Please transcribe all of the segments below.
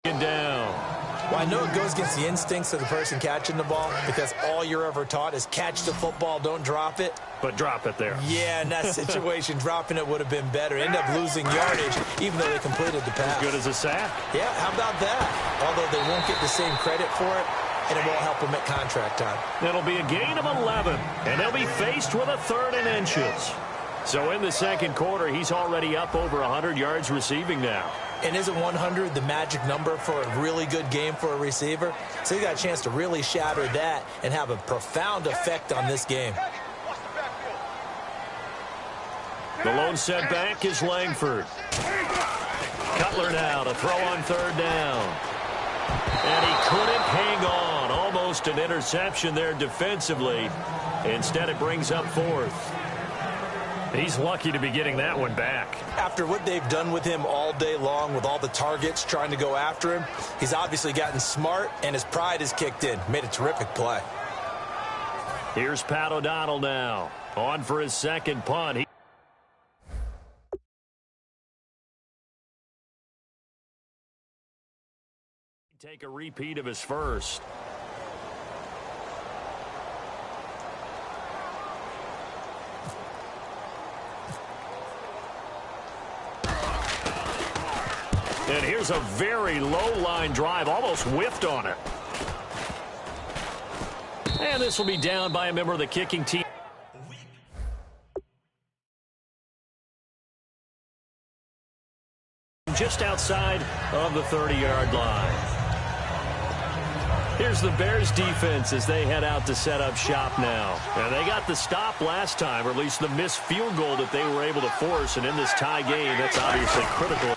Down. Well, I know it goes against the instincts of the person catching the ball because all you're ever taught is catch the football, don't drop it. But drop it there. Yeah, in that situation, dropping it would have been better. End up losing yardage, even though they completed the pass. As good as a sack. Yeah, how about that? Although they won't get the same credit for it, and it won't help them at contract time. It'll be a gain of 11, and they'll be faced with a 3rd and inches. So in the second quarter, he's already up over 100 yards receiving now. And isn't 100 the magic number for a really good game for a receiver? So you got a chance to really shatter that and have a profound effect on this game. The lone setback is Langford. Cutler now to throw on 3rd down. And he couldn't hang on. Almost an interception there defensively. Instead, it brings up 4th. He's lucky to be getting that one back. After what they've done with him all day long with all the targets trying to go after him, he's obviously gotten smart and his pride has kicked in. Made a terrific play. Here's Pat O'Donnell now. On for his second punt. Take a repeat of his first. And here's a very low-line drive, almost whiffed on it. And this will be down by a member of the kicking team. Just outside of the 30-yard line. Here's the Bears defense as they head out to set up shop now. And they got the stop last time, or at least the missed field goal that they were able to force. And in this tie game, that's obviously critical.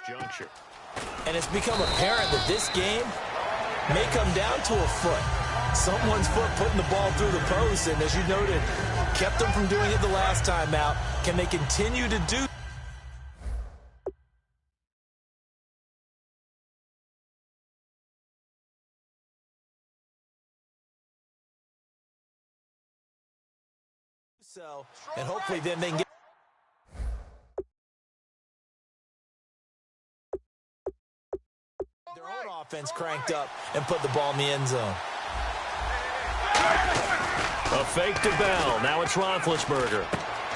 Juncture. And it's become apparent that this game may come down to a foot. Someone's foot putting the ball through the post, and as you noted, kept them from doing it the last time out. Can they continue to do so? And hopefully then they can get their own offense cranked up and put the ball in the end zone. A fake to Bell. Now it's Roethlisberger.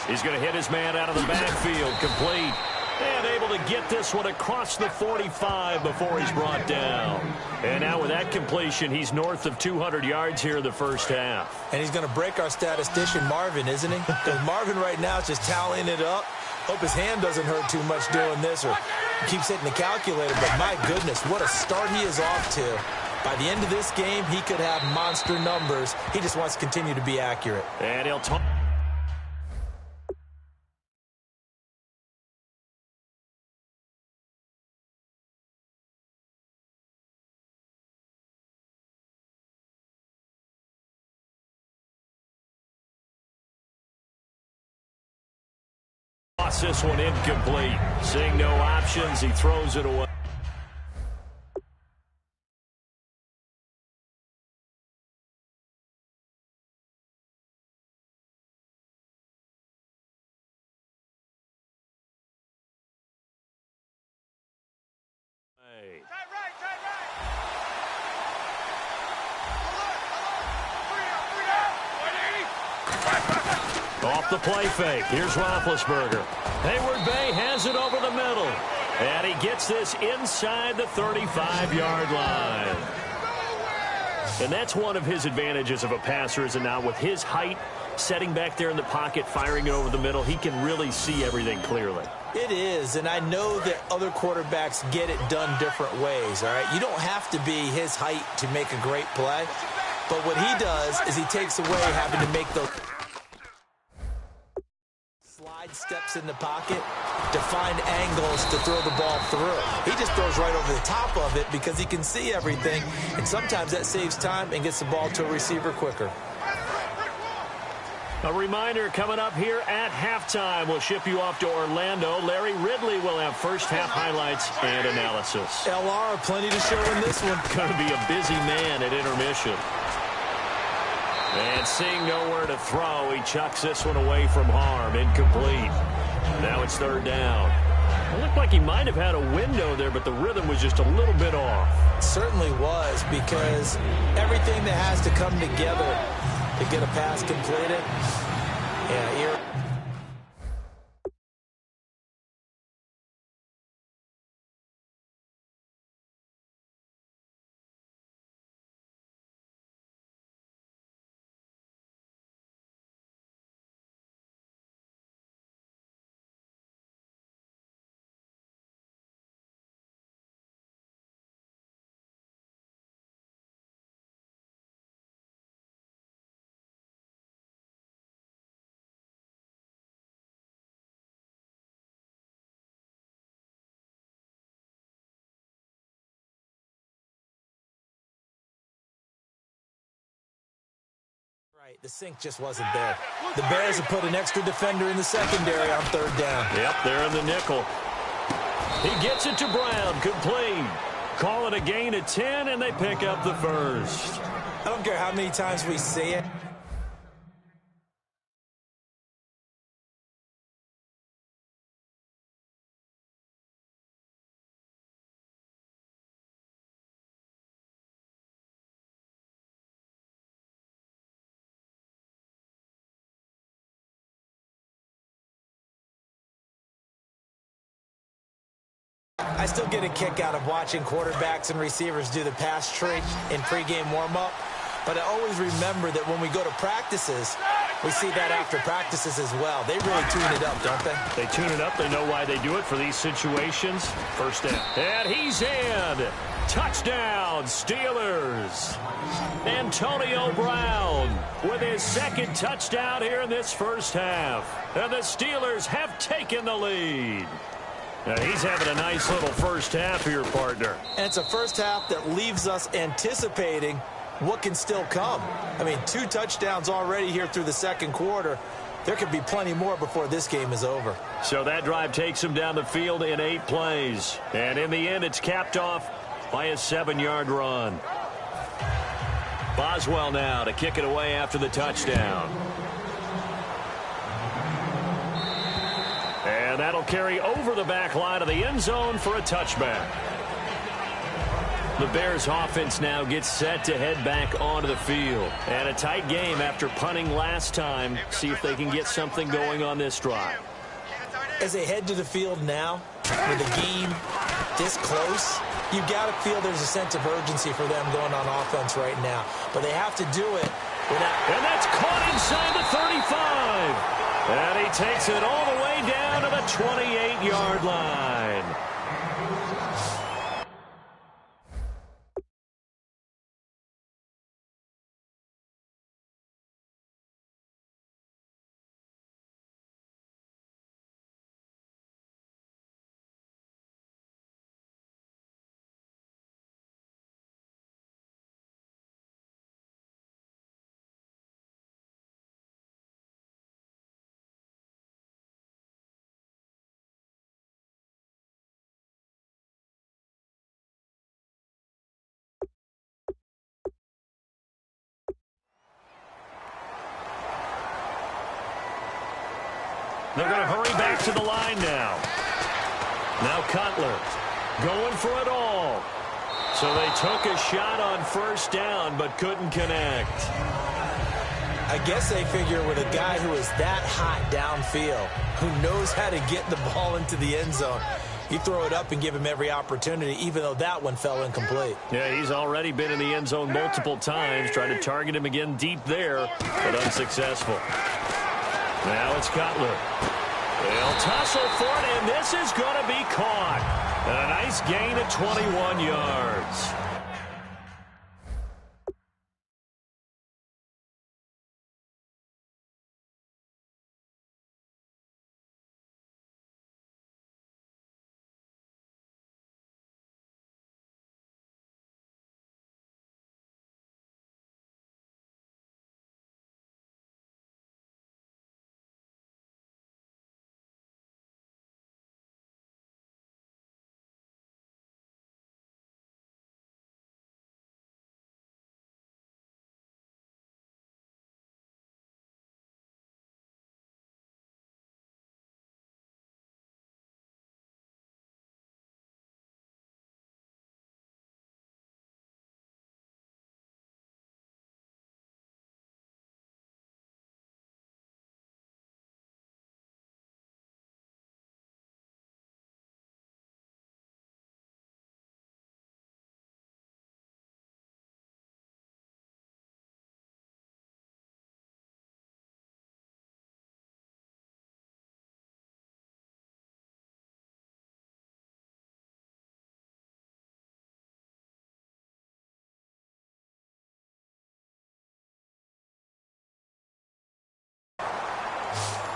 He's going to hit his man out of the backfield. Complete. And able to get this one across the 45 before he's brought down. And now with that completion, he's north of 200 yards here in the first half. And he's going to break our statistician, Marvin, isn't he? Because Marvin right now is just tallying it up. Hope his hand doesn't hurt too much doing this or keeps hitting the calculator. But my goodness, what a start he is off to. By the end of this game, he could have monster numbers. He just wants to continue to be accurate. And he'll talk. This one incomplete. Seeing no options, he throws it away. Off the play fake. Here's Roethlisberger. Hayward Bay has it over the middle. And he gets this inside the 35-yard line. And that's one of his advantages of a passer, is it not? With his height, setting back there in the pocket, firing it over the middle, he can really see everything clearly. It is, and I know that other quarterbacks get it done different ways, all right? You don't have to be his height to make a great play. But what he does is he takes away having to make those slide steps in the pocket to find angles to throw the ball through. He just throws right over the top of it because he can see everything, and sometimes that saves time and gets the ball to a receiver quicker. A reminder coming up here at halftime. We'll ship you off to Orlando. Larry Ridley will have first half highlights and analysis. LR, plenty to show in this one. Going to be a busy man at intermission. And seeing nowhere to throw, he chucks this one away from harm. Incomplete. Now it's third down. It looked like he might have had a window there, but the rhythm was just a little bit off. It certainly was, because everything that has to come together to get a pass completed. Yeah, here. Right, the sink just wasn't there. The Bears have put an extra defender in the secondary on third down. Yep, they're in the nickel. He gets it to Brown, complete. Call it a gain of 10, and they pick up the first. I don't care how many times we see it. I still get a kick out of watching quarterbacks and receivers do the pass tree in pregame warm-up, but I always remember that when we go to practices, we see that after practices as well. They really tune it up, don't they? They tune it up. They know why they do it for these situations. First down. And he's in. Touchdown, Steelers. Antonio Brown with his second touchdown here in this first half. And the Steelers have taken the lead. Now he's having a nice little first half here, partner. And it's a first half that leaves us anticipating what can still come. I mean, 2 touchdowns already here through the second quarter. There could be plenty more before this game is over. So that drive takes him down the field in 8 plays. And in the end, it's capped off by a 7-yard run. Boswell now to kick it away after the touchdown. And that'll carry over the back line of the end zone for a touchback. The Bears offense now gets set to head back onto the field. And a tight game after punting last time. See if they can get something going on this drive. As they head to the field now, with the game this close, you've got to feel there's a sense of urgency for them going on offense right now. But they have to do it without... And that's caught inside the 35. And he takes it all the way down to the 28-yard line. They're going to hurry back to the line now. Now Cutler going for it all. So they took a shot on first down but couldn't connect. I guess they figure with a guy who is that hot downfield, who knows how to get the ball into the end zone, you throw it up and give him every opportunity, even though that one fell incomplete. Yeah, he's already been in the end zone multiple times, trying to target him again deep there, but unsuccessful. Now it's Cutler. They'll tussle for it, and this is going to be caught. And a nice gain of 21 yards.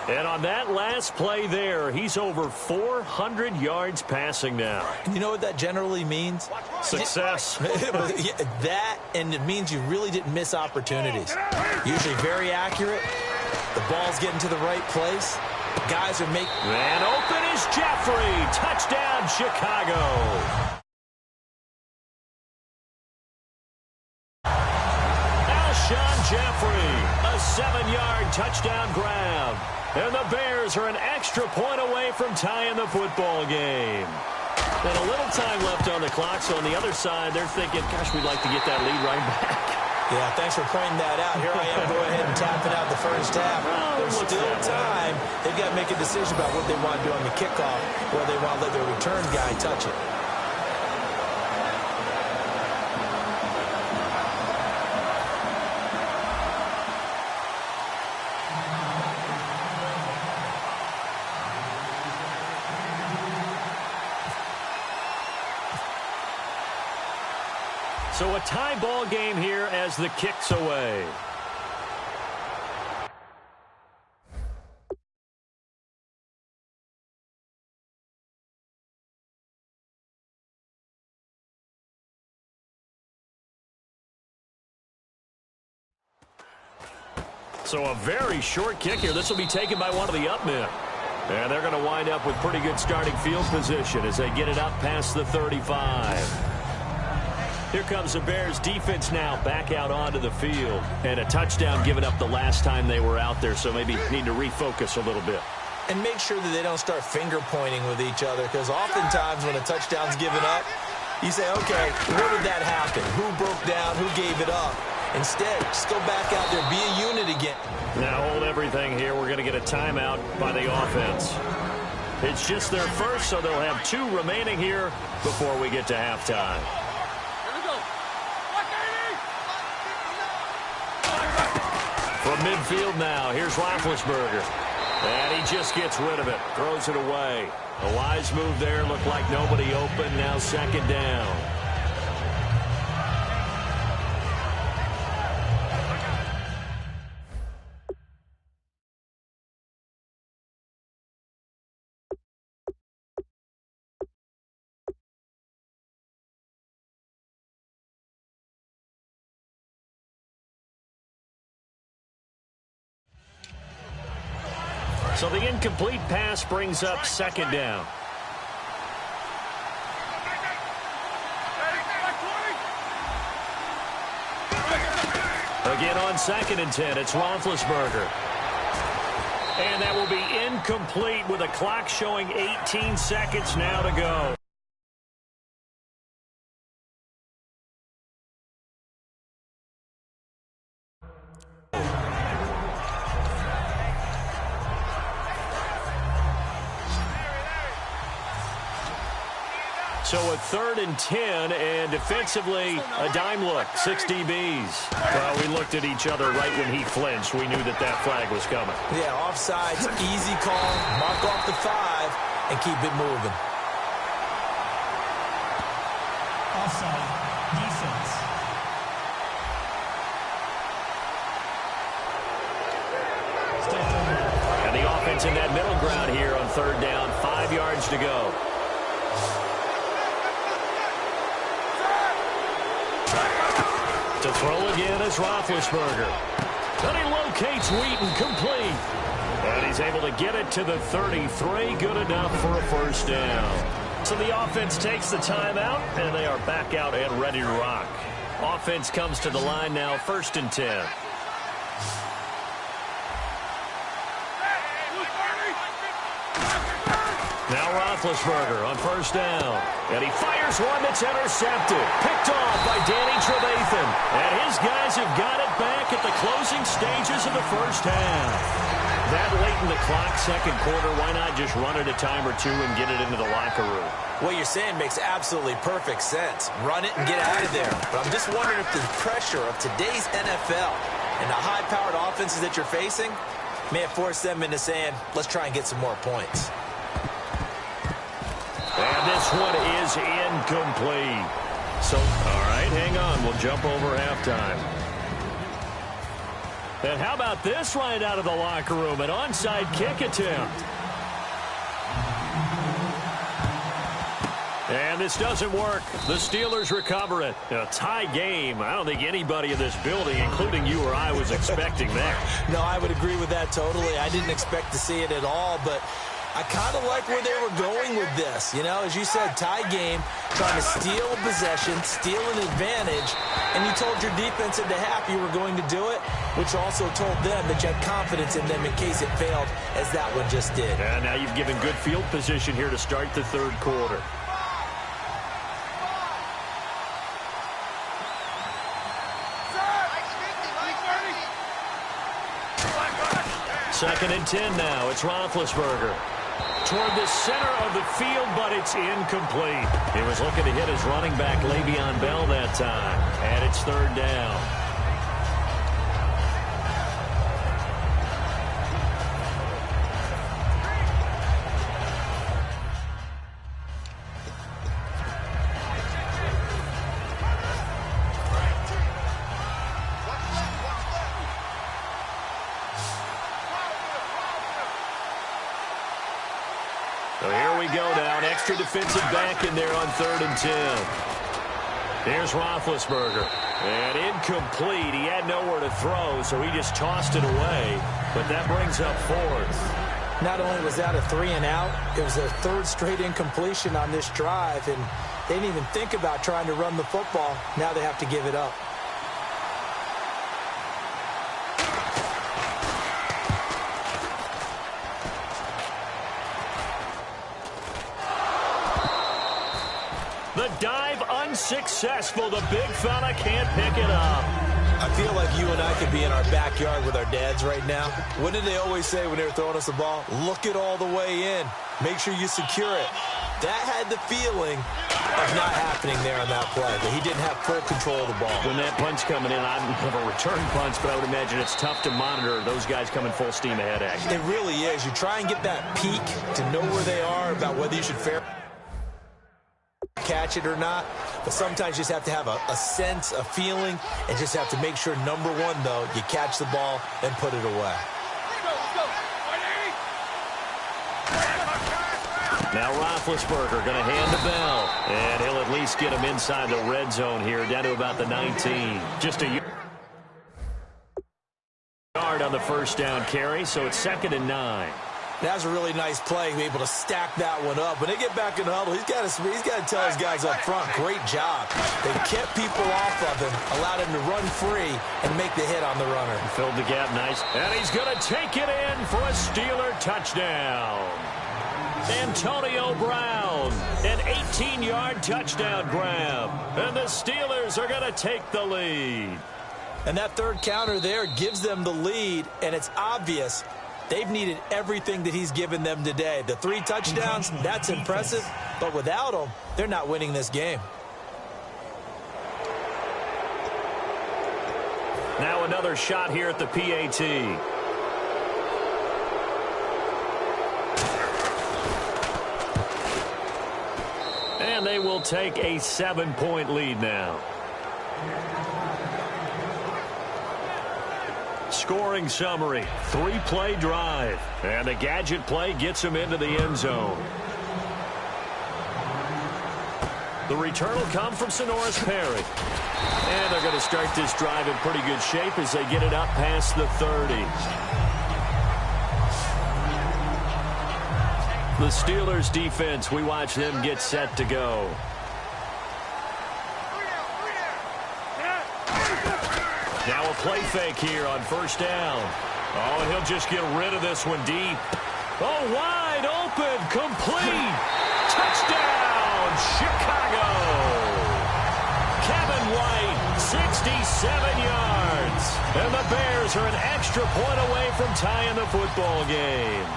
And on that last play there, he's over 400 yards passing now. You know what that generally means? Success. That, and it means you really didn't miss opportunities. Usually very accurate. The ball's getting to the right place. Guys are making... And open is Jeffrey. Touchdown, Chicago. Alshon Jeffrey, a 7-yard touchdown grab. And the Bears are an extra point away from tying the football game. And a little time left on the clock, so on the other side, they're thinking, gosh, we'd like to get that lead right back. Yeah, thanks for pointing that out. Here I am, go ahead and tapping out the first half. There's still time. They've got to make a decision about what they want to do on the kickoff, or they want to let their return guy touch it. So a tie ball game here as the kick's away. So a very short kick here. This will be taken by one of the up men. And they're going to wind up with pretty good starting field position as they get it up past the 35. Here comes the Bears defense now back out onto the field. And a touchdown given up the last time they were out there, so maybe need to refocus a little bit. And make sure that they don't start finger pointing with each other, because oftentimes when a touchdown's given up, you say, okay, where did that happen? Who broke down? Who gave it up? Instead, just go back out there, be a unit again. Now hold everything here. We're going to get a timeout by the offense. It's just their first, so they'll have 2 remaining here before we get to halftime. From midfield now, here's Roethlisberger. And he just gets rid of it, throws it away. A wise move there, looked like nobody open, now second down. So the incomplete pass brings up second down. Again on 2nd and 10, it's Roethlisberger. And that will be incomplete with a clock showing 18 seconds now to go. So a 3rd and 10, and defensively, a dime look, 6 DBs. Well, we looked at each other right when he flinched. We knew that that flag was coming. Yeah, offsides, easy call, mark off the 5, and keep it moving. Offside, defense. And the offense in that middle ground here on 3rd down, 5 yards to go. To throw again is Roethlisberger. And he locates Wheaton complete. And he's able to get it to the 33. Good enough for a first down. So the offense takes the timeout, and they are back out and ready to rock. Offense comes to the line now, 1st and 10. Now Roethlisberger on 1st down. And he fires one that's intercepted. Picked off by Danny Trevathan. And his guys have got it back at the closing stages of the first half. That late in the clock, 2nd quarter, why not just run it a time or 2 and get it into the locker room? What you're saying makes absolutely perfect sense. Run it and get out of there. But I'm just wondering if the pressure of today's NFL and the high-powered offenses that you're facing may have forced them into saying, let's try and get some more points. And this one is incomplete. So, all right, hang on. We'll jump over halftime. And how about this right out of the locker room? An onside kick attempt. And this doesn't work. The Steelers recover it. A tie game. I don't think anybody in this building, including you or I, was expecting that. No, I would agree with that totally. I didn't expect to see it at all, but I kind of like where they were going with this. You know, as you said, tie game, trying to steal a possession, steal an advantage, and you told your defense at the half you were going to do it, which also told them that you had confidence in them in case it failed, as that one just did. And now you've given good field position here to start the third quarter. Second and 10 now. It's Roethlisberger. Toward the center of the field, but it's incomplete. He was looking to hit his running back, Le'Veon Bell, that time. And it's third down. So here we go now, an extra defensive back in there on 3rd and 10. Here's Roethlisberger. And incomplete. He had nowhere to throw, so he just tossed it away. But that brings up 4th. Not only was that a 3 and out, it was their 3rd straight incompletion on this drive, and they didn't even think about trying to run the football. Now they have to give it up. The dive unsuccessful. The big fella can't pick it up. I feel like you and I could be in our backyard with our dads right now. What did they always say when they were throwing us the ball? Look it all the way in. Make sure you secure it. That had the feeling of not happening there on that play, that he didn't have full control of the ball. When that punch coming in, I don't have a return punch, but I would imagine it's tough to monitor those guys coming full steam ahead, actually. It really is. You try and get that peek to know where they are, about whether you should catch it or not, but sometimes you just have to have a sense, a feeling, and just have to make sure, number one, though, you catch the ball and put it away. Now Roethlisberger going to hand to Bell, and he'll at least get him inside the red zone here, down to about the 19. Just a yard on the first down carry, so it's 2nd and 9. That was a really nice play, able to stack that one up. When they get back in the huddle, he's got to tell his guys up front, great job. They kept people off of him, allowed him to run free and make the hit on the runner. Filled the gap nice. And he's going to take it in for a Steeler touchdown. Antonio Brown, an 18-yard touchdown grab. And the Steelers are going to take the lead. And that third counter there gives them the lead, and it's obvious they've needed everything that he's given them today. The 3 touchdowns, that's impressive, but without him, they're not winning this game. Now another shot here at the PAT. And they will take a 7-point lead now. Scoring summary, 3-play drive. And the gadget play gets him into the end zone. The return will come from Sonoris Perry. And they're going to start this drive in pretty good shape as they get it up past the 30. The Steelers defense, we watch them get set to go. Now a play fake here on first down. Oh, and he'll just get rid of this one deep. Oh, wide open, complete. Touchdown, Chicago. Kevin White, 67 yards. And the Bears are an extra point away from tying the football game.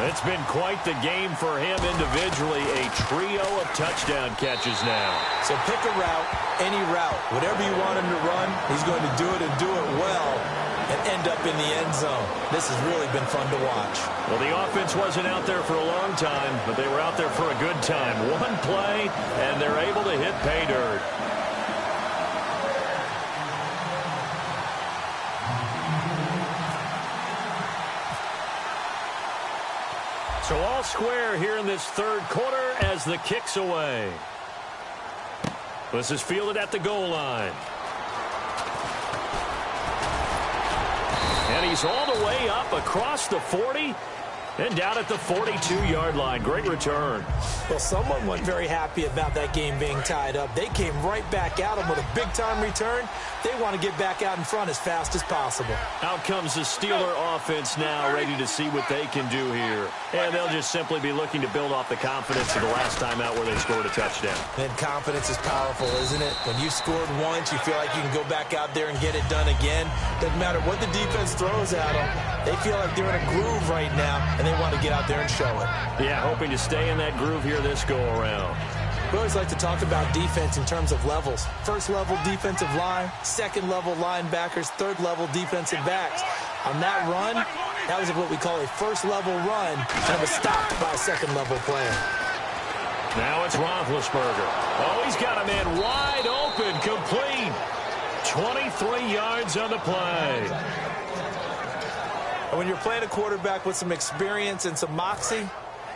It's been quite the game for him individually. A trio of touchdown catches now. So pick a route, any route. Whatever you want him to run, he's going to do it and do it well and end up in the end zone. This has really been fun to watch. Well, the offense wasn't out there for a long time, but they were out there for a good time. One play, and they're able to hit pay dirt. So all square here in this third quarter as the kick's away. This is fielded at the goal line. And he's all the way up across the 40 and down at the 42-yard line. Great return. Well, someone wasn't very happy about that game being tied up. They came right back at him with a big-time return. They want to get back out in front as fast as possible. Out comes the Steeler offense now, ready to see what they can do here. And they'll just simply be looking to build off the confidence of the last time out where they scored a touchdown. And confidence is powerful, isn't it? When you scored once, you feel like you can go back out there and get it done again. Doesn't matter what the defense throws at them. They feel like they're in a groove right now, and they want to get out there and show it. Yeah, hoping to stay in that groove here this go-around. We always like to talk about defense in terms of levels. First-level defensive line, second-level linebackers, third-level defensive backs. On that run, that was what we call a first-level run, and it was stopped by a second-level player. Now it's Roethlisberger. Oh, he's got a man wide open, complete. 23 yards on the play. When you're playing a quarterback with some experience and some moxie,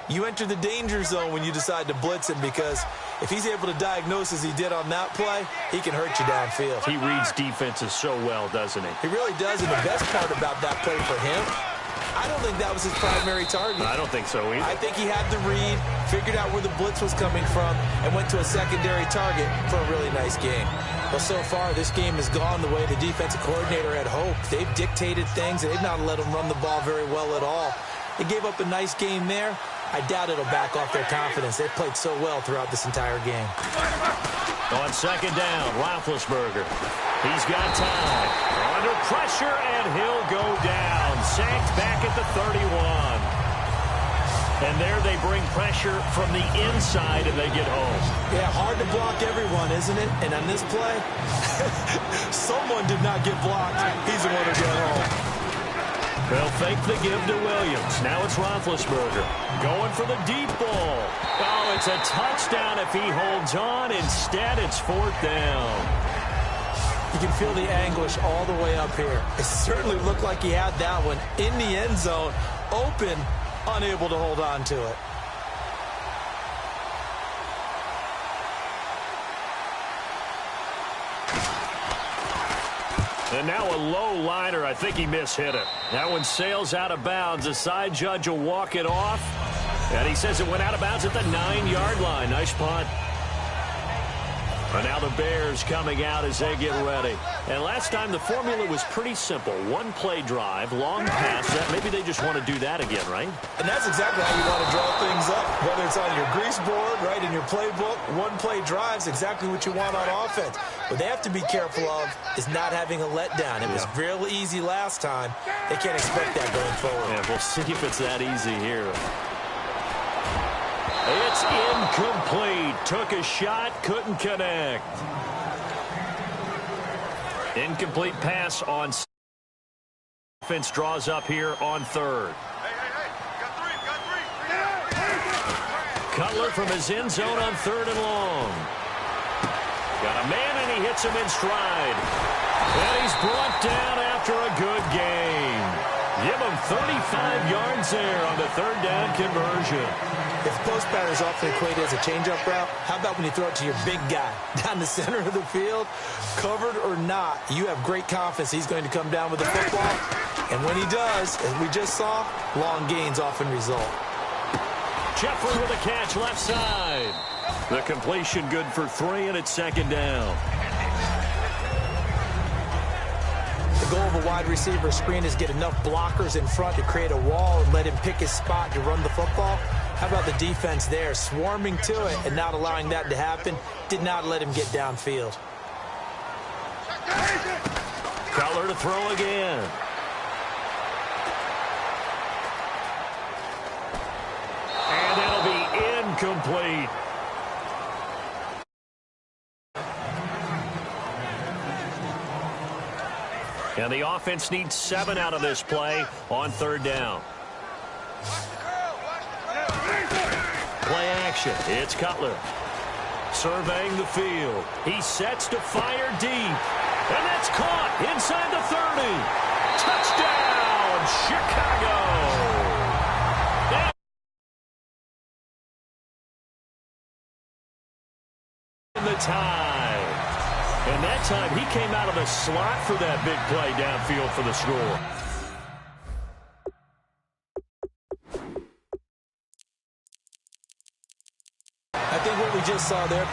you enter the danger zone when you decide to blitz him, because if he's able to diagnose as he did on that play, he can hurt you downfield. He reads defenses so well, doesn't he? He really does, and the best part about that play for him, I don't think that was his primary target. I don't think so either. I think he had the read, figured out where the blitz was coming from, and went to a secondary target for a really nice game. Well, so far, this game has gone the way the defensive coordinator had hoped. They've dictated things, and they've not let them run the ball very well at all. They gave up a nice game there. I doubt it'll back off their confidence. They've played so well throughout this entire game. On second down, Roethlisberger. He's got time. Under pressure, and he'll go down. Sacked back at the 31. And there they bring pressure from the inside, and they get home. Yeah, hard to block everyone, isn't it? And on this play, someone did not get blocked. He's the one who got home. They'll fake the give to Williams. Now it's Roethlisberger going for the deep ball. Oh, it's a touchdown if he holds on. Instead, it's fourth down. You can feel the anguish all the way up here. It certainly looked like he had that one in the end zone, open, unable to hold on to it. And now a low liner. I think he mishit it. That one sails out of bounds. The side judge will walk it off. And he says it went out of bounds at the 9-yard line. Nice punt. And now the Bears coming out as they get ready. And last time the formula was pretty simple. One play drive, long pass. Maybe they just want to do that again, right? And that's exactly how you want to draw things up. Whether it's on your grease board, right, in your playbook, one play drive's exactly what you want on offense. What they have to be careful of is not having a letdown. It was real easy last time. They can't expect that going forward. Yeah, we'll see if it's that easy here. It's incomplete. Took a shot, couldn't connect. Incomplete pass on offense. Draws up here on third. Cutler from his end zone on third and long. Got a man, and he hits him in stride. And he's brought down after a good game. Give him 35 yards there on the third down conversion. If post pattern is often equated as a change-up route, how about when you throw it to your big guy down the center of the field? Covered or not, you have great confidence he's going to come down with the football. And when he does, as we just saw, long gains often result. Jeffrey with a catch left side. The completion good for 3, and it's second down. The goal of a wide receiver screen is get enough blockers in front to create a wall and let him pick his spot to run the football. How about the defense there, swarming to it and not allowing that to happen? Did not let him get downfield. Cutler to throw again. And that'll be incomplete. And the offense needs 7 out of this play on third down. Play action. It's Cutler. Surveying the field. He sets to fire deep. And that's caught inside the 30. Touchdown, Chicago. tie. And that time he came out of the slot for that big play downfield for the score. I think what we just saw there,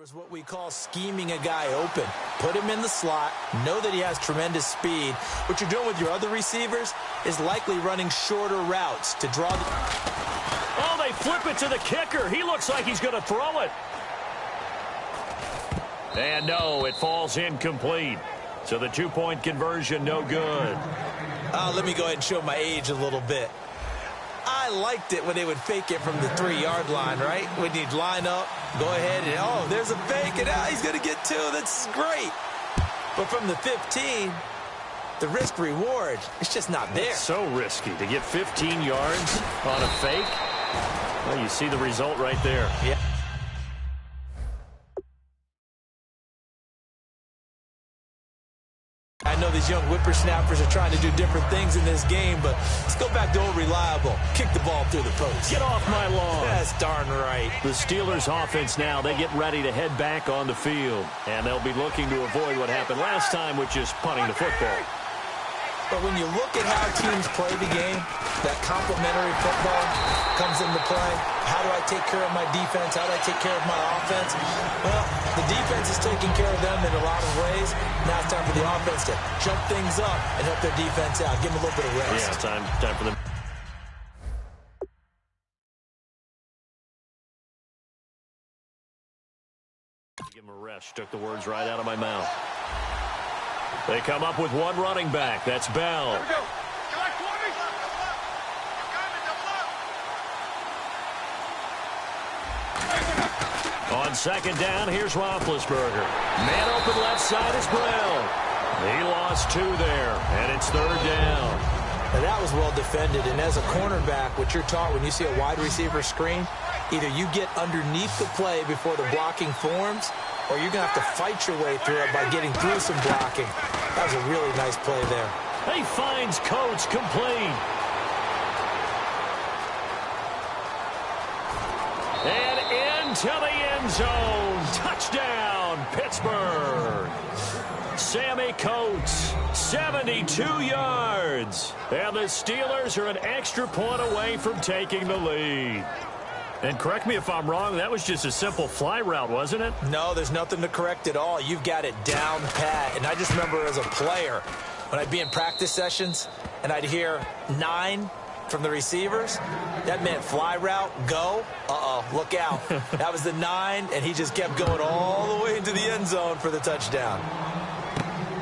is what we call scheming a guy open. Put him in the slot, know that he has tremendous speed. What you're doing with your other receivers is likely running shorter routes to draw the... Oh, they flip it to the kicker. He looks like he's going to throw it. And no, it falls incomplete. So the two-point conversion, no good. Let me go ahead and show my age a little bit. I liked it when they would fake it from the 3-yard line, right? When you'd line up, go ahead, and oh, there's a fake, and he's going to get 2. That's great. But from the 15, the risk-reward, it's just not there. It's so risky to get 15 yards on a fake. Well, you see the result right there. Yeah. I know these young whippersnappers are trying to do different things in this game, but let's go back to old reliable. Kick the ball through the post. Get off my lawn. That's darn right. The Steelers offense now, they get ready to head back on the field. And they'll be looking to avoid what happened last time, which is punting the football. But when you look at how teams play the game, that complementary football comes into play. How do I take care of my defense? How do I take care of my offense? Well, the defense is taking care of them in a lot of ways. Now it's time for the offense to jump things up and help their defense out. Give them a little bit of rest. Yeah, time for them. Give them a rest. Took the words right out of my mouth. They come up with one running back. That's Bell. On second down, here's Roethlisberger. Man open left side is Brown. He lost 2 there, and it's 3rd down. Now that was well defended, and as a cornerback, what you're taught when you see a wide receiver screen, either you get underneath the play before the blocking forms, or you're going to have to fight your way through it by getting through some blocking. That was a really nice play there. He finds Coates complete. And into the end zone. Touchdown, Pittsburgh. Sammy Coates, 72 yards. And the Steelers are an extra point away from taking the lead. And correct me if I'm wrong, that was just a simple fly route, wasn't it? No, there's nothing to correct at all. You've got it down pat. And I just remember as a player, when I'd be in practice sessions and I'd hear 9 from the receivers, that meant fly route, go. Look out. That was the 9, and he just kept going all the way into the end zone for the touchdown.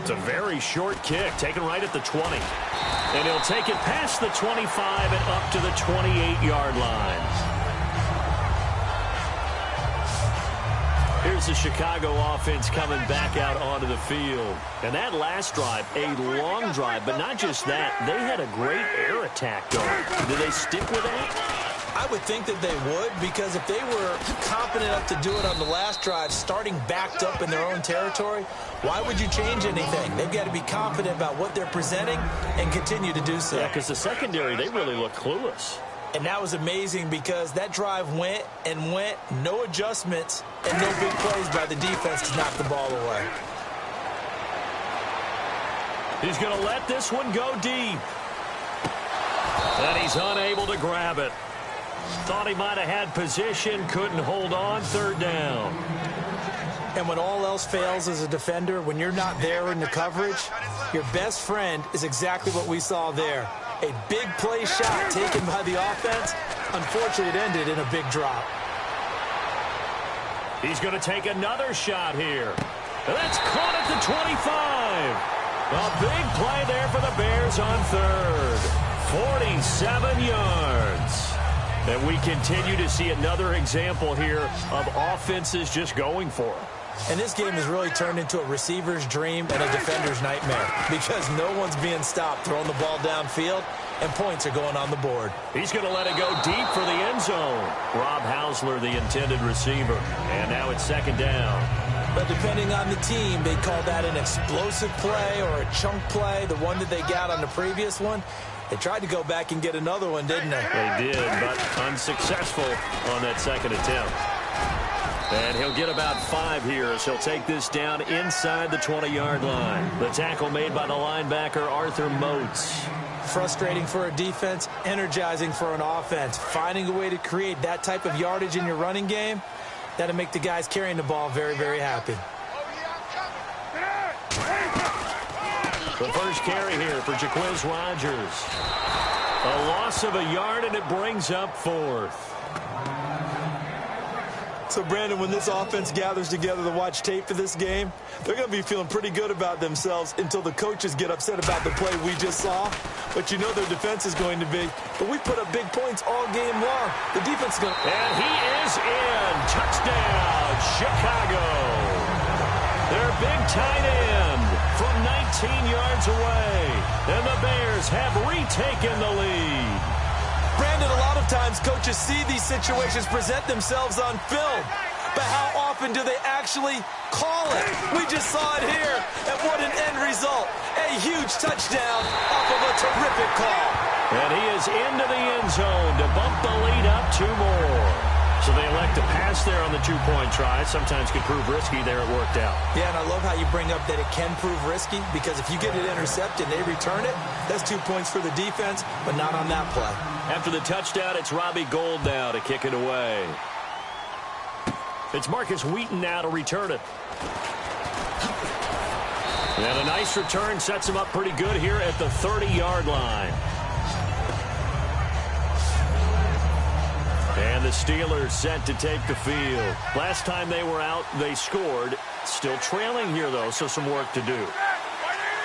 It's a very short kick, taken right at the 20. And he'll take it past the 25 and up to the 28-yard line. Here's the Chicago offense coming back out onto the field. And that last drive, a long drive, but not just that. They had a great air attack going. Do they stick with that? I would think that they would, because if they were confident enough to do it on the last drive, starting backed up in their own territory, why would you change anything? They've got to be confident about what they're presenting and continue to do so. Yeah, because the secondary, they really look clueless. And that was amazing because that drive went and went, no adjustments, and no big plays by the defense to knock the ball away. He's going to let this one go deep. And he's unable to grab it. Thought he might have had position, couldn't hold on, 3rd down. And when all else fails as a defender, when you're not there in the coverage, your best friend is exactly what we saw there. A big play shot taken by the offense. Unfortunately, it ended in a big drop. He's going to take another shot here. And that's caught at the 25. A big play there for the Bears on third. 47 yards. And we continue to see another example here of offenses just going for it. And this game has really turned into a receiver's dream and a defender's nightmare because no one's being stopped throwing the ball downfield, and points are going on the board. He's going to let it go deep for the end zone. Rob Hausler, the intended receiver. And now it's second down. But depending on the team, they call that an explosive play or a chunk play, the one that they got on the previous one. They tried to go back and get another one, didn't they? They did, but unsuccessful on that second attempt. And he'll get about 5 here as he'll take this down inside the 20-yard line. The tackle made by the linebacker, Arthur Moats. Frustrating for a defense, energizing for an offense. Finding a way to create that type of yardage in your running game, that'll make the guys carrying the ball very, very happy. The first carry here for Jaquiz Rogers. A loss of a yard, and it brings up 4th. So, Brandon, when this offense gathers together to watch tape for this game, they're going to be feeling pretty good about themselves until the coaches get upset about the play we just saw. But you know their defense is going to be. But we put up big points all game long. The defense is going to... And he is in. Touchdown, Chicago. Their big tight end from 19 yards away. And the Bears have retaken the lead. Brandon, a lot of times coaches see these situations present themselves on film. But how often do they actually call it? We just saw it here. And what an end result. A huge touchdown off of a terrific call. And he is into the end zone to bump the lead up 2 more. So they elect to pass there on the 2-point try. Sometimes could prove risky. There it worked out. Yeah, and I love how you bring up that it can prove risky, because if you get it intercepted and they return it, that's 2 points for the defense, but not on that play. After the touchdown, it's Robbie Gould now to kick it away. It's Marcus Wheaton now to return it. And a nice return sets him up pretty good here at the 30-yard line. And the Steelers set to take the field. Last time they were out, they scored. Still trailing here, though, so some work to do.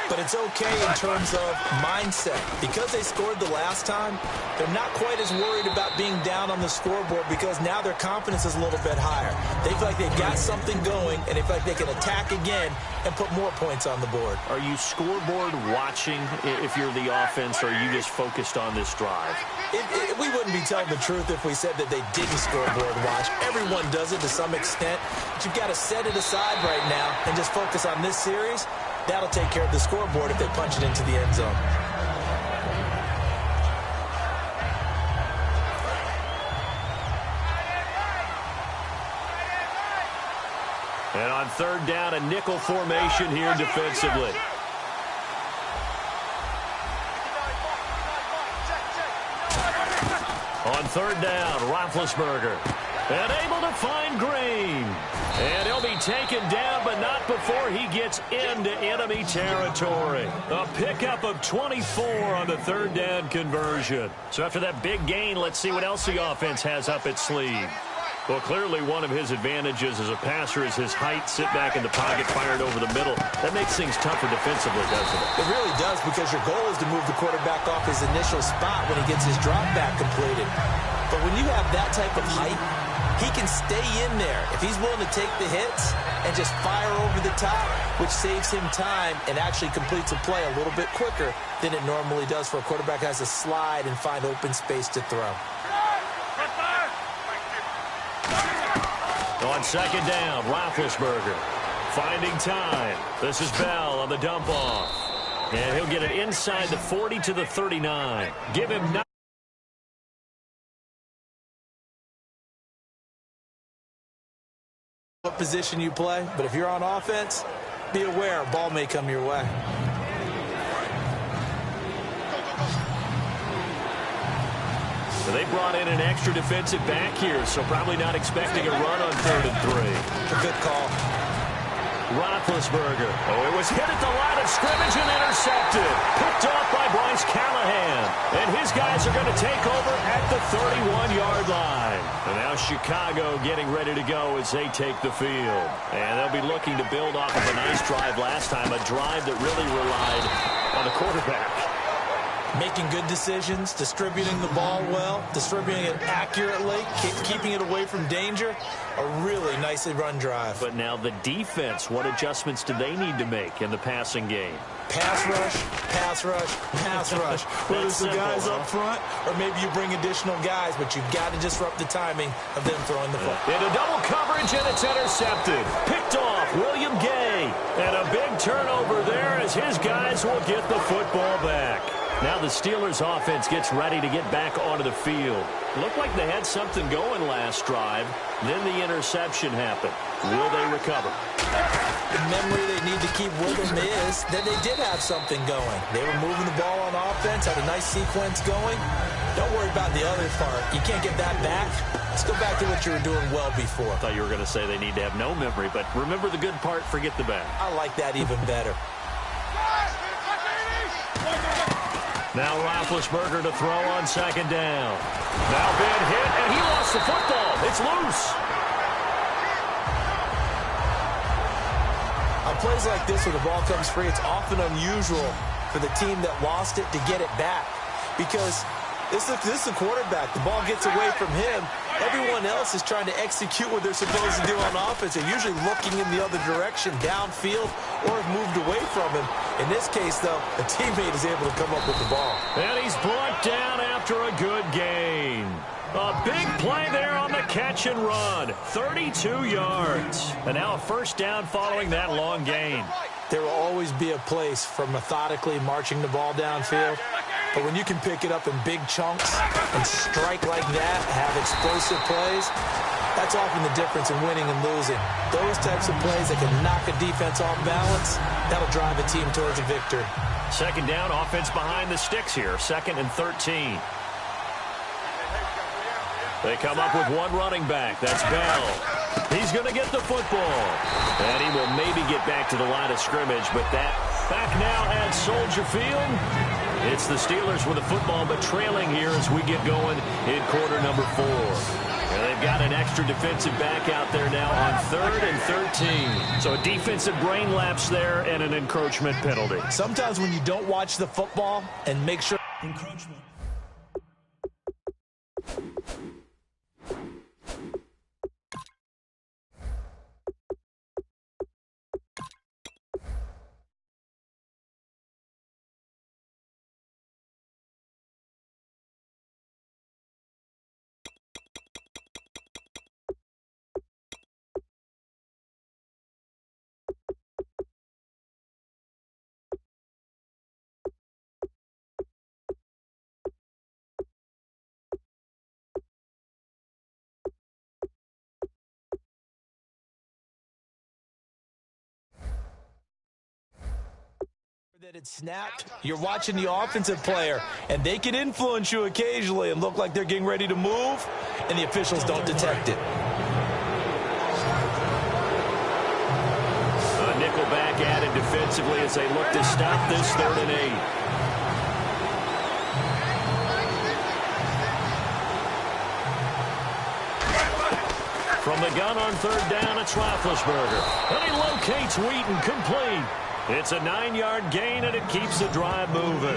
But it's okay in terms of mindset. Because they scored the last time, they're not quite as worried about being down on the scoreboard, because now their confidence is a little bit higher. They feel like they've got something going, and they feel like they can attack again and put more points on the board. Are you scoreboard watching if you're the offense, or are you just focused on this drive? We wouldn't be telling the truth if we said that they didn't scoreboard watch. Everyone does it to some extent. But you've got to set it aside right now and just focus on this series. That'll take care of the scoreboard if they punch it into the end zone. And on third down, a nickel formation here defensively. On third down, Roethlisberger. And able to find Green. And he'll be taken down, but not before he gets into enemy territory. A pickup of 24 on the third down conversion. So after that big gain, let's see what else the offense has up its sleeve. Well, clearly one of his advantages as a passer is his height. Sit back in the pocket, fired over the middle. That makes things tougher defensively, doesn't it? It really does, because your goal is to move the quarterback off his initial spot when he gets his drop back completed. But when you have that type of height, he can stay in there if he's willing to take the hits and just fire over the top, which saves him time and actually completes a play a little bit quicker than it normally does for a quarterback who has to slide and find open space to throw. On second down, Roethlisberger finding time. This is Bell on the dump off. And he'll get it inside the 40 to the 39. Give him 9. What position you play, but if you're on offense, be aware a ball may come your way. They brought in an extra defensive back here, so probably not expecting a run on 3rd and 3. A good call. Roethlisberger. Oh, it was hit at the line of scrimmage and intercepted. Picked off by Bryce Callahan. And his guys are going to take over at the 31-yard line. And now now Chicago getting ready to go as they take the field. And they'll be looking to build off of a nice drive last time, a drive that really relied on the quarterback. Making good decisions, distributing the ball well, distributing it accurately, keeping it away from danger. A really nicely run drive. But now the defense, what adjustments do they need to make in the passing game? Pass rush, pass rush, pass rush. Whether it's the guys up front or maybe you bring additional guys, but you've got to disrupt the timing of them throwing the football. Into double coverage, and it's intercepted. Picked off, William Gay. And a big turnover there as his guys will get the football back. Now the Steelers offense gets ready to get back onto the field. Looked like they had something going last drive. Then the interception happened. Will they recover? The memory they need to keep with them is that they did have something going. They were moving the ball on offense, had a nice sequence going. Don't worry about the other part. You can't get that back. Let's go back to what you were doing well before. I thought you were going to say they need to have no memory, but remember the good part, forget the bad. I like that even better. Now Roethlisberger to throw on second down. Now big hit, and he lost the football. It's loose. On plays like this where the ball comes free, it's often unusual for the team that lost it to get it back. Because this is the quarterback. The ball gets away from him. Everyone else is trying to execute what they're supposed to do on offense. They're usually looking in the other direction, downfield, or have moved away from him. In this case, though, a teammate is able to come up with the ball. And he's brought down after a good gain. A big play there on the catch and run. 32 yards. And now a first down following that long gain. There will always be a place for methodically marching the ball downfield. But when you can pick it up in big chunks and strike like that, have explosive plays, that's often the difference in winning and losing. Those types of plays that can knock a defense off balance, that'll drive a team towards a victory. Second down, offense behind the sticks here. 2nd and 13. They come up with one running back. That's Bell. He's going to get the football. And he will maybe get back to the line of scrimmage, but that back now at Soldier Field. It's the Steelers with the football, but trailing here as we get going in quarter number 4. And they've got an extra defensive back out there now on 3rd and 13. So a defensive brain lapse there and an encroachment penalty. Sometimes when you don't watch the football and make sure... Encroachment. that it snapped. You're watching the offensive player, and they can influence you occasionally and look like they're getting ready to move, and the officials don't detect it. A nickel back added defensively as they look to stop this 3rd and 8. From the gun on 3rd down, it's Roethlisberger. And he locates Wheaton, complete. It's a 9-yard gain, and it keeps the drive moving.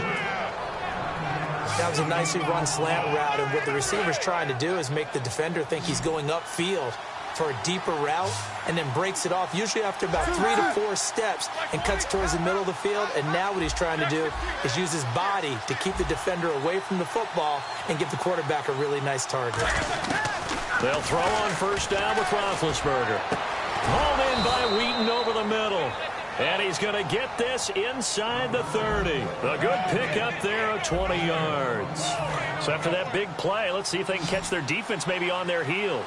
That was a nicely run slant route, and what the receiver's trying to do is make the defender think he's going upfield for a deeper route, and then breaks it off, usually after about 3 to 4 steps, and cuts towards the middle of the field. And now what he's trying to do is use his body to keep the defender away from the football and give the quarterback a really nice target. They'll throw on 1st down with Roethlisberger. Hauled in by Wheaton over the middle. And he's going to get this inside the 30. A good pickup there of 20 yards. So after that big play, let's see if they can catch their defense maybe on their heels.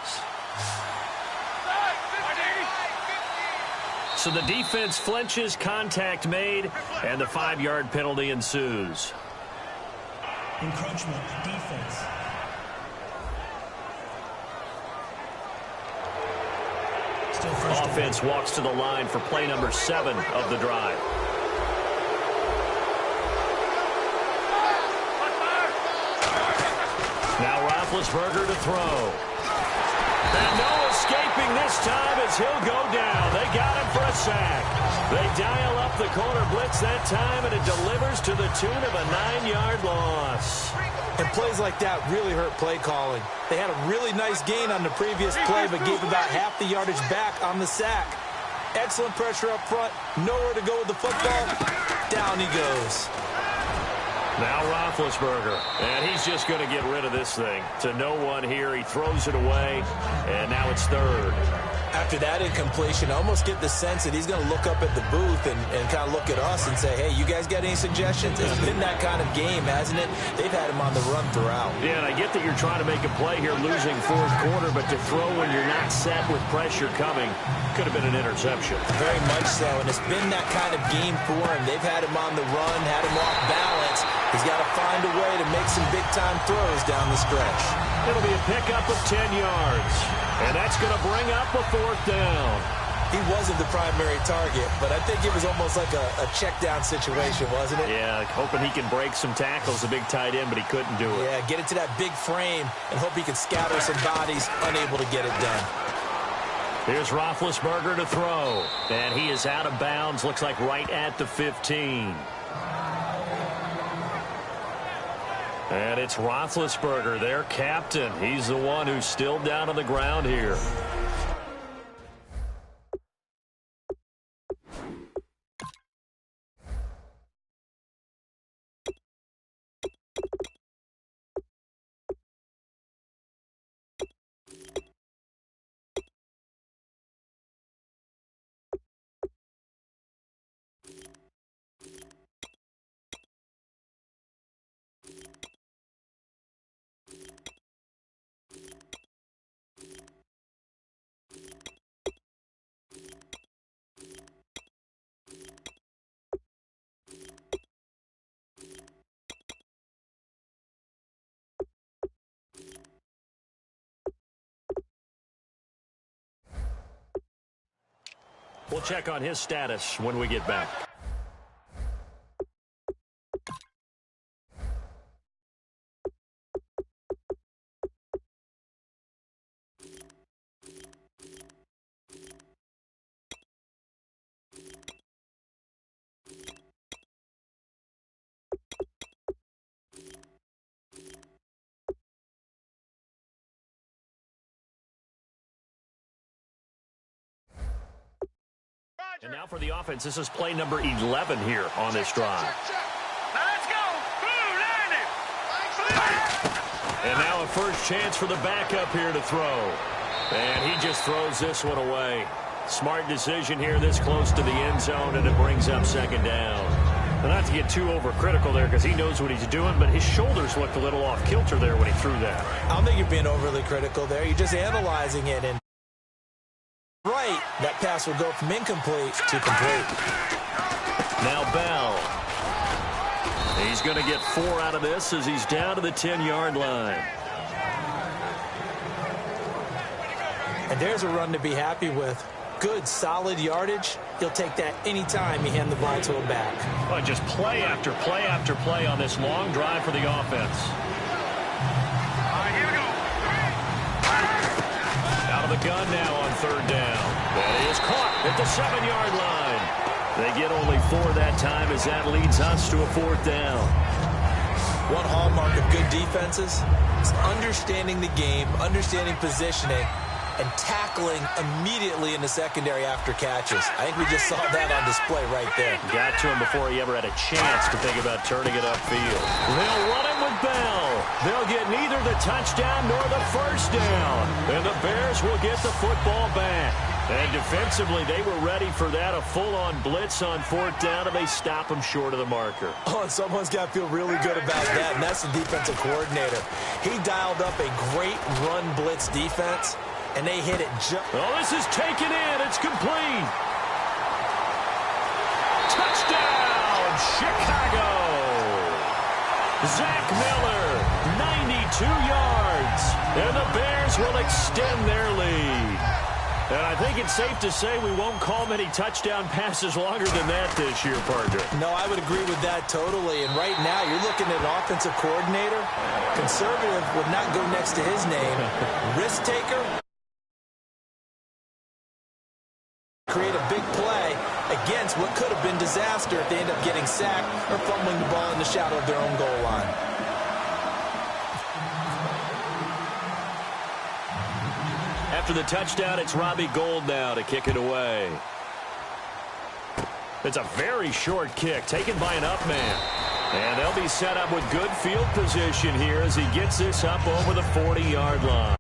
So the defense flinches, contact made, and the 5-yard penalty ensues. Encroachment, defense. Offense walks to the line for play number 7 of the drive. Now Roethlisberger to throw. goes. He'll go down. They got him for a sack. They dial up the corner blitz that time, and it delivers to the tune of a 9-yard loss. And plays like that really hurt play calling. They had a really nice gain on the previous play, but gave about half the yardage back on the sack. Excellent pressure up front. Nowhere to go with the football. Down he goes. Now Roethlisberger, and he's just going to get rid of this thing. To no one here, he throws it away, and now it's third. After that incompletion, I almost get the sense that he's going to look up at the booth and kind of look at us and say, hey, you guys got any suggestions? It's been that kind of game, hasn't it? They've had him on the run throughout. Yeah, and I get that you're trying to make a play here, losing fourth quarter, but to throw when you're not set with pressure coming could have been an interception. Very much so, and it's been that kind of game for him. They've had him on the run, had him off balance. He's got to find a way to make some big-time throws down the stretch. It'll be a pickup of 10 yards, and that's going to bring up a fourth down. He wasn't the primary target, but I think it was almost like a check-down situation, wasn't it? Yeah, hoping he can break some tackles, a big tight end, but he couldn't do it. Yeah, get it to that big frame and hope he can scatter some bodies, unable to get it done. Here's Roethlisberger to throw, and he is out of bounds, looks like right at the 15. And it's Roethlisberger, their captain. He's the one who's still down on the ground here. We'll check on his status when we get back. And now for the offense, this is play number 11 here on this drive. Now let's go. And now a first chance for the backup here to throw. And he just throws this one away. Smart decision here this close to the end zone, and it brings up second down. Well, not to get too overcritical there because he knows what he's doing, but his shoulders looked a little off kilter there when he threw that. I don't think you're being overly critical there. You're just analyzing it, and right, that pass will go from incomplete to complete. Now Bell. He's going to get 4 out of this as he's down to the 10-yard line. And there's a run to be happy with. Good, solid yardage. He'll take that anytime you hand the ball to him back. Well, just play after play after play on this long drive for the offense. Here we go. Out of the gun now on third down. That is caught at the 7-yard line. They get only 4 that time as that leads us to a fourth down. One hallmark of good defenses is understanding the game, understanding positioning, and tackling immediately in the secondary after catches. I think we just saw that on display right there. Got to him before he ever had a chance to think about turning it upfield. They'll run it with Bell. They'll get neither the touchdown nor the first down. And the Bears will get the football back. And defensively, they were ready for that, a full-on blitz on fourth down, and they stop them short of the marker. Oh, and someone's got to feel really good about that, and that's the defensive coordinator. He dialed up a great run blitz defense, and they hit it just... Oh, this is taken in. It's complete. Touchdown, Chicago. Zach Miller, 92 yards. And the Bears will extend their lead. And I think it's safe to say we won't call many touchdown passes longer than that this year, partner. No, I would agree with that totally. And right now, you're looking at an offensive coordinator. Conservative would not go next to his name. Risk taker. create a big play against what could have been disaster if they end up getting sacked or fumbling the ball in the shadow of their own goal line. After the touchdown, it's Robbie Gould now to kick it away. It's a very short kick taken by an up man. And they'll be set up with good field position here as he gets this up over the 40-yard line.